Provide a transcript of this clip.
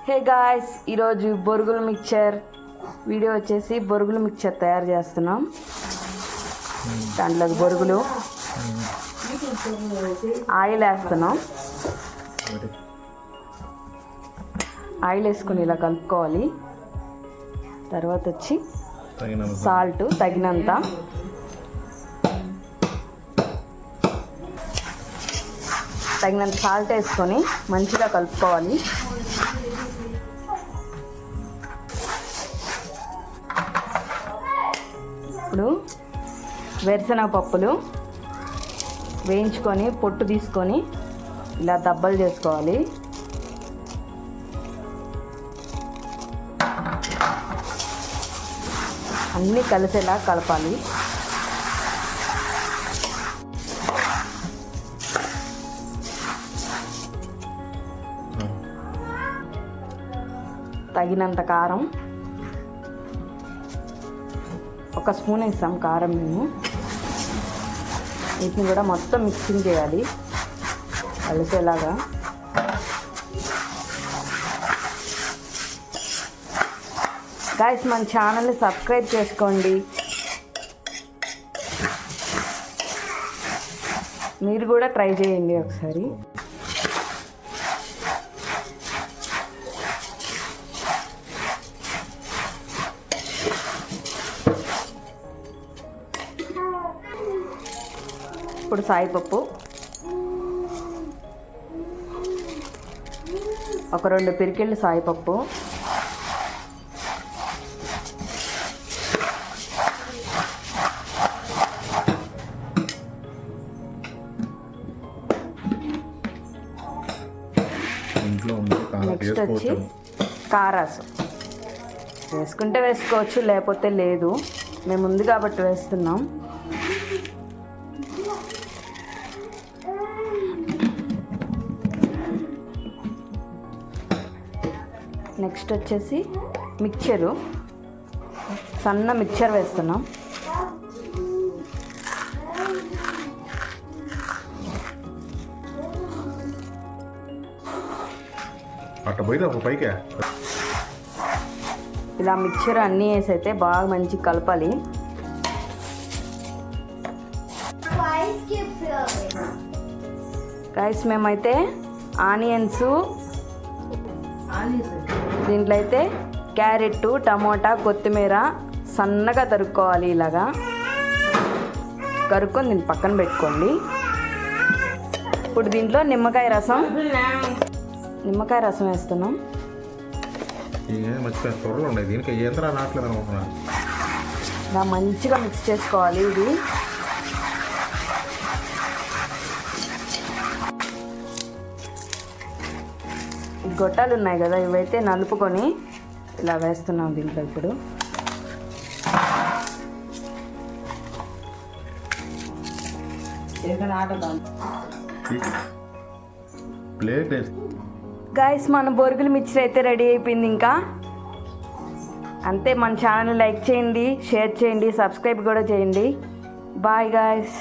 Hey guys, ఈరోజు బొరుగుల mixture video వచ్చేసి బొరుగుల mixture తయారు చేస్తున్నాం. దాంట్లోకి బొరుగులు, ఆయిల్ వేస్తున్నాం. ఆయిల్ వేసుకొని ఇలా కలుపుకోవాలి. తర్వాత వచ్చి సాల్ట్ తగినంత, సాల్ట్ వేసుకొని మంచిగా కలుపుకోవాలి. ఇప్పుడు వేరుశనగ పప్పులు వేయించుకొని పొట్టు తీసుకొని ఇలా దబ్బలు చేసుకోవాలి. అన్నీ కలిసేలా కలపాలి. తగినంత కారం, ఒక స్పూన్ వేస్తాం కారం. మేము వీటిని కూడా మొత్తం మిక్సింగ్ చేయాలి కలిసేలాగా. గాయ్స్, మన ఛానల్ని సబ్స్క్రైబ్ చేసుకోండి. మీరు కూడా ట్రై చేయండి ఒకసారి. ఇప్పుడు సాయిపప్పు, ఒక 2 పిరికిళ్ళు సాయిపప్పు, నెక్స్ట్ వచ్చి కారాసు. వేసుకుంటే వేసుకోవచ్చు, లేకపోతే లేదు. మేము ఉంది కాబట్టి వేస్తున్నాం. నెక్స్ట్ వచ్చేసి మిక్చరు, సన్న మిక్చర్ వేస్తున్నాం. ఇలా మిక్చర్ అన్నీ వేసి అయితే బాగా మంచి కలపాలి. గైస్, మేమైతే ఆనియన్స్, దీంట్లో అయితే క్యారెట్, టమోటా, కొత్తిమీర సన్నగా తరుక్కోవాలి. ఇలాగా కరుక్కొని దీన్ని పక్కన పెట్టుకోండి. ఇప్పుడు దీంట్లో నిమ్మకాయ రసం వేస్తున్నాం. ఇలా మంచిగా మిక్స్ చేసుకోవాలి. ఇది గొట్టాలు ఉన్నాయి కదా, ఇవైతే నలుపుకొని ఇలా వేస్తున్నాం దీంట్లో. ఇప్పుడు గాయ్స్, మన బొరుగుల మిక్చర్ అయితే రెడీ అయిపోయింది. ఇంకా అంతే. మన ఛానల్ లైక్ చేయండి, షేర్ చేయండి, సబ్స్క్రైబ్ కూడా చేయండి. Bye guys.